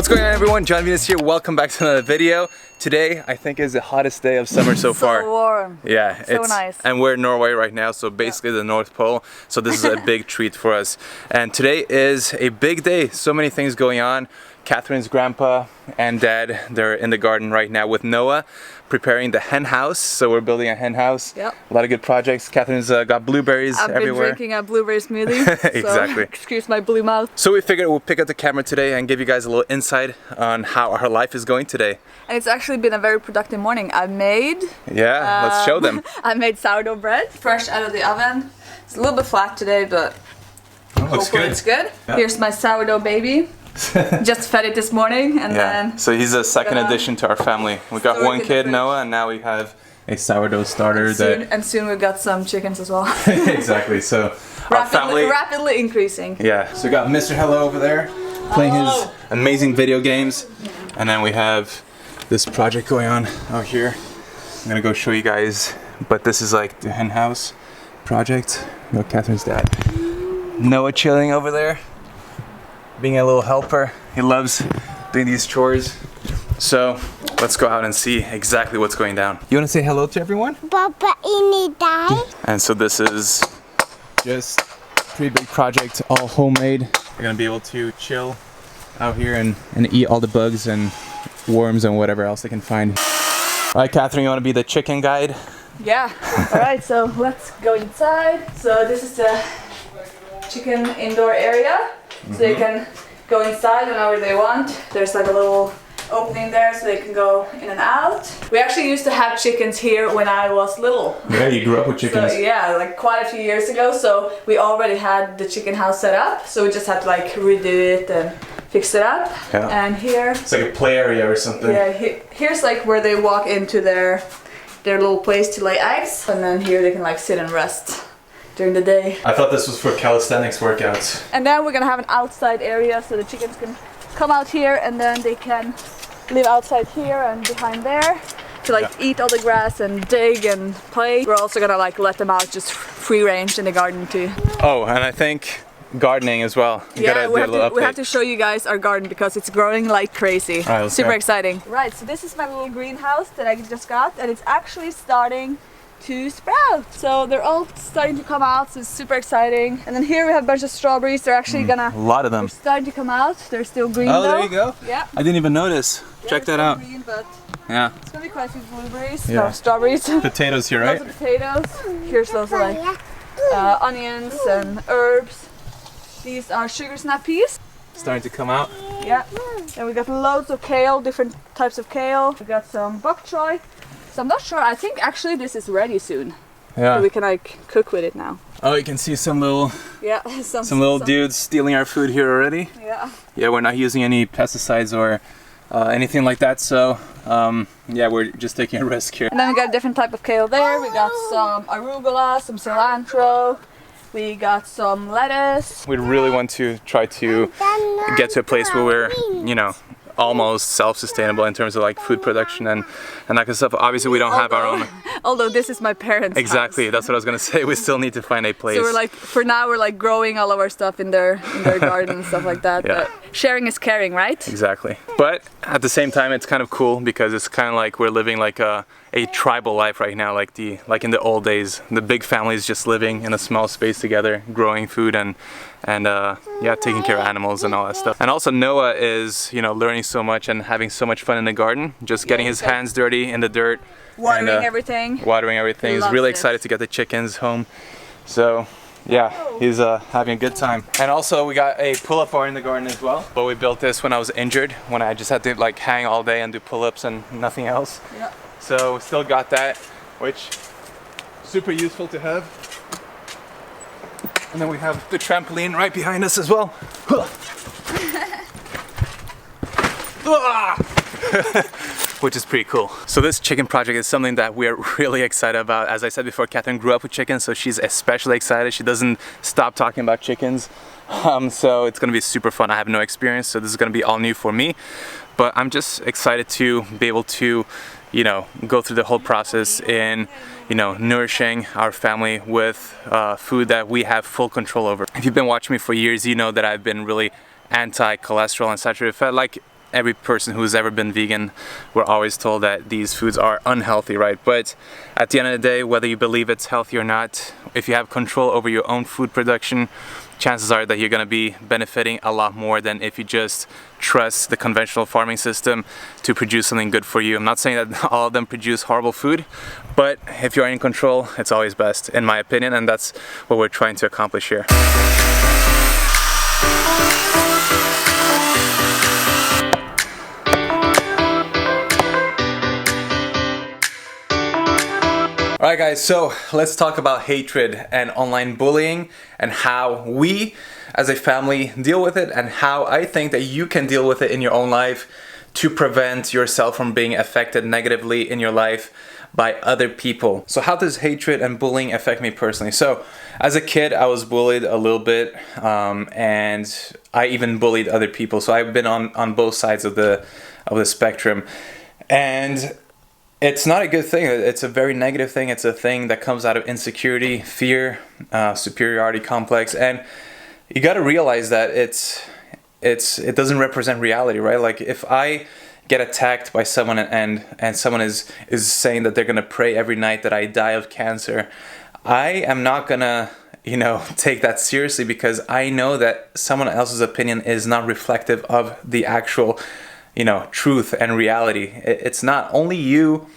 going on, everyone? John Venus here. Welcome back to another video. Today, I think, is the hottest day of summer so far. So warm. Yeah, so nice. And we're in Norway right now, so basically the North Pole. So this is a big treat for us. And today is a big day. So many things going on. Catherine's grandpa and dad, they're in the garden right now with Noah, preparing the hen house. So we're building a hen house. Yep. A lot of good projects. Catherine's got blueberries everywhere. I've been drinking a blueberry smoothie. Exactly. So excuse my blue mouth. So we figured we'll pick up the camera today and give you guys a little insight on how our life is going today. And it's actually been a very productive morning. I made... Yeah, let's show them. I made sourdough bread, fresh out of the oven. It's a little bit flat today, but hopefully it's good. Yeah. Here's my sourdough baby. Just fed it this morning, and then... So he's a second addition to our family. We got one kid, Noah, and now we have a sourdough starter. And soon we've got some chickens as well. Exactly, so our family... Rapidly increasing. Yeah, so we got Mr. Hello over there, playing his amazing video games. And then we have this project going on out here. I'm gonna go show you guys, but this is like the hen house project. No, Catherine's dad. Noah chilling over there, being a little helper. He loves doing these chores. So let's go out and see exactly what's going down. You want to say hello to everyone? And so this is just a pretty big project, all homemade. We're gonna be able to chill out here and eat all the bugs and worms and whatever else they can find. All right, Catherine, you want to be the chicken guide? Yeah. All right, so let's go inside. So this is the chicken indoor area. So they can go inside whenever they want. There's like a little opening there so they can go in and out. We actually used to have chickens here when I was little. Yeah, you grew up with chickens. So, yeah, like quite a few years ago. So we already had the chicken house set up. So we just had to like redo it and fix it up. Yeah. And here... It's like a play area or something. Yeah, here's like where they walk into their little place to lay eggs. And then here they can like sit and rest during the day. I thought this was for calisthenics workouts. And then we're gonna have an outside area so the chickens can come out here and then they can live outside here and behind there to like eat all the grass and dig and play. We're also gonna like let them out just free range in the garden too. Oh, and I think gardening as well. We have to show you guys our garden because it's growing like crazy. Right, super exciting. Right, so this is my little greenhouse that I just got and it's actually starting to sprout. So they're all starting to come out, so it's super exciting. And then here we have a bunch of strawberries. They're actually gonna... A lot of them. They're starting to come out. They're still green though. There you go. Yeah. I didn't even notice. Yeah, check that out. Green, but yeah. It's gonna be quite a few blueberries. Yeah. No, strawberries. Potatoes here, right? Lots of potatoes. Here's those like onions and herbs. These are sugar snap peas. Starting to come out. Yeah. And we got loads of kale, different types of kale. We got some bok choy. So I'm not sure. I think actually this is ready soon. Yeah. So we can like cook with it now. Oh, you can see some little some little dudes stealing our food here already. Yeah. Yeah, we're not using any pesticides or anything like that. So yeah, we're just taking a risk here. And then we got a different type of kale there. We got some arugula, some cilantro. We got some lettuce. We really want to try to get to a place where we're, you know, almost self-sustainable in terms of like food production and that kind of stuff. Obviously we don't have our own. Although this is my parents' Exactly, house. that's what I was gonna say. We still need to find a place. So we're like, for now we're like growing all of our stuff in their garden and stuff like that. Yeah. But sharing is caring, right? Exactly. But at the same time it's kind of cool because it's kind of like we're living like a tribal life right now, like in the old days. The big families just living in a small space together, growing food and yeah, taking care of animals and all that stuff. And also Noah is, you know, learning so much and having so much fun in the garden, just getting his hands dirty in the dirt. Watering everything. Watering everything. He's really excited to get the chickens home. So yeah, he's having a good time. And also we got a pull-up bar in the garden as well. But we built this when I was injured, when I just had to like hang all day and do pull-ups and nothing else. Yeah. So we still got that, which super useful to have. And then we have the trampoline right behind us as well. Which is pretty cool. So this chicken project is something that we're really excited about. As I said before, Catherine grew up with chickens, so she's especially excited. She doesn't stop talking about chickens. So it's gonna be super fun. I have no experience, so this is gonna be all new for me. But I'm just excited to be able to, you know, go through the whole process in, you know, nourishing our family with food that we have full control over. If you've been watching me for years, you know that I've been really anti-cholesterol and saturated fat. Like every person who's ever been vegan, we're always told that these foods are unhealthy, right? But at the end of the day, whether you believe it's healthy or not, if you have control over your own food production, chances are that you're going to be benefiting a lot more than if you just trust the conventional farming system to produce something good for you. I'm not saying that all of them produce horrible food, but if you're in control, it's always best, in my opinion, and that's what we're trying to accomplish here. Alright guys, so let's talk about hatred and online bullying and how we as a family deal with it, and how I think that you can deal with it in your own life to prevent yourself from being affected negatively in your life by other people. So how does hatred and bullying affect me personally? So as a kid, I was bullied a little bit, and I even bullied other people. So I've been on both sides of the spectrum, and it's not a good thing. It's a very negative thing. It's a thing that comes out of insecurity, fear, superiority complex, and you got to realize that it doesn't represent reality, right? Like if I get attacked by someone and someone is saying that they're gonna pray every night that I die of cancer, I am not gonna take that seriously, because I know that someone else's opinion is not reflective of the actual truth and reality. It's not only you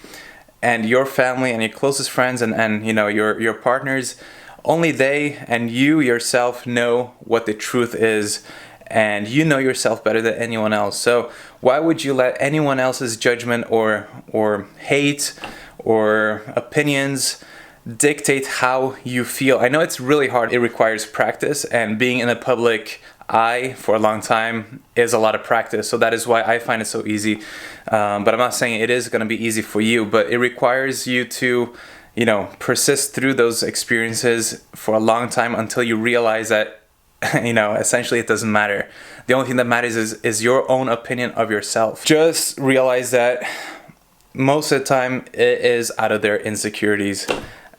and your family and your closest friends and your partners. Only they and you yourself know what the truth is, and you know yourself better than anyone else. So why would you let anyone else's judgment or hate or opinions dictate how you feel? I know it's really hard. It requires practice, and being in a public eye for a long time is a lot of practice. So that is why I find it so easy. But I'm not saying it is going to be easy for you, but it requires you to persist through those experiences for a long time until you realize that essentially it doesn't matter. The only thing that matters is your own opinion of yourself. Just realize that most of the time it is out of their insecurities.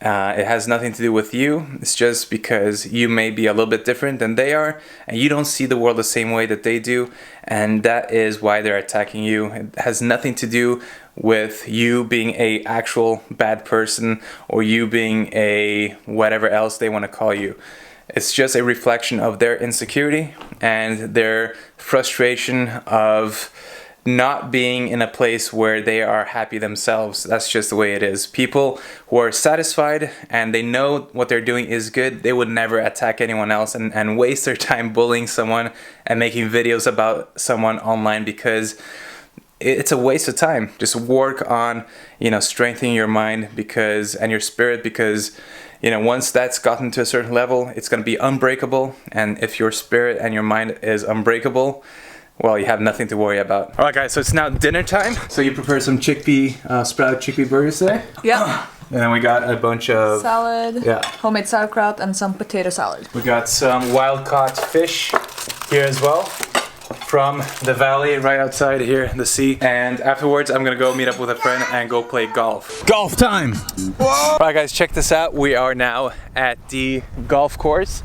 It has nothing to do with you. It's just because you may be a little bit different than they are, and you don't see the world the same way that they do, and that is why they're attacking you. It has nothing to do with you being a actual bad person or you being a whatever else they want to call you. It's just a reflection of their insecurity and their frustration of not being in a place where they are happy themselves. That's just the way it is. People who are satisfied and they know what they're doing is good, they would never attack anyone else and waste their time bullying someone and making videos about someone online, because it's a waste of time. Just work on, strengthening your mind and your spirit, because once that's gotten to a certain level, it's going to be unbreakable. And if your spirit and your mind is unbreakable, well, you have nothing to worry about. All right, guys, so it's now dinner time. So you prepared some sprouted chickpea burgers today? Yeah. And then we got a bunch of salad, yeah, homemade sauerkraut, and some potato salad. We got some wild-caught fish here as well, from the valley right outside here, the sea. And afterwards, I'm gonna go meet up with a friend and go play golf. Golf time! Whoa! All right, guys, check this out. We are now at the golf course.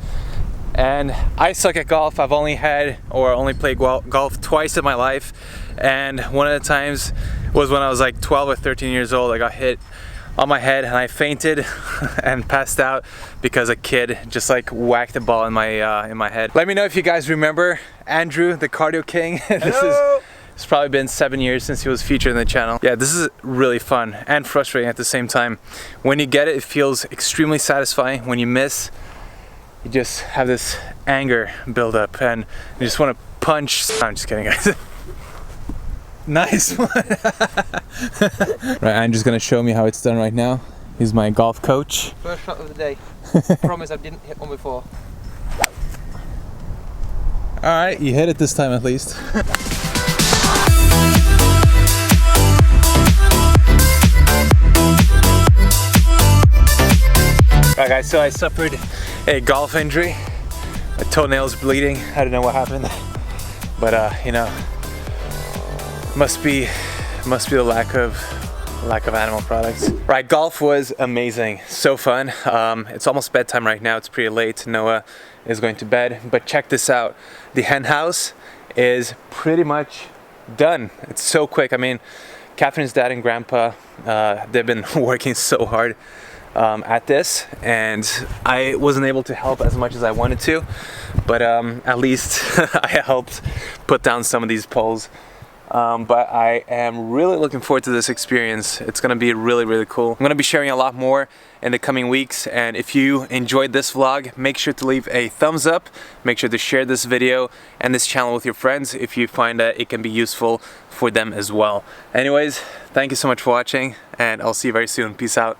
And I suck at golf. I've only played golf twice in my life. And one of the times was when I was like 12 or 13 years old. I got hit on my head and I fainted and passed out because a kid just like whacked the ball in my head. Let me know if you guys remember Andrew, the cardio king. It's probably been 7 years since he was featured in the channel. Yeah, this is really fun and frustrating at the same time. When you get it, it feels extremely satisfying. When you miss, you just have this anger build up and you just want to punch. I'm just kidding, guys. Nice one. Right, Andrew's gonna show me how it's done right now. He's my golf coach. First shot of the day. Promise I didn't hit one before. Alright, you hit it this time at least. Alright guys, so I suffered a golf injury. My toenail's bleeding. I don't know what happened. But must be the lack of animal products. Right, golf was amazing, so fun. It's almost bedtime right now. It's pretty late. Noah is going to bed, but check this out. The hen house is pretty much done. It's so quick. I mean, Catherine's dad and grandpa, they've been working so hard at this, and I wasn't able to help as much as I wanted to, but at least I helped put down some of these poles. But I am really looking forward to this experience. It's gonna be really, really cool. I'm gonna be sharing a lot more in the coming weeks, and if you enjoyed this vlog, make sure to leave a thumbs up, make sure to share this video and this channel with your friends if you find that it can be useful for them as well. Anyways, thank you so much for watching, and I'll see you very soon. Peace out.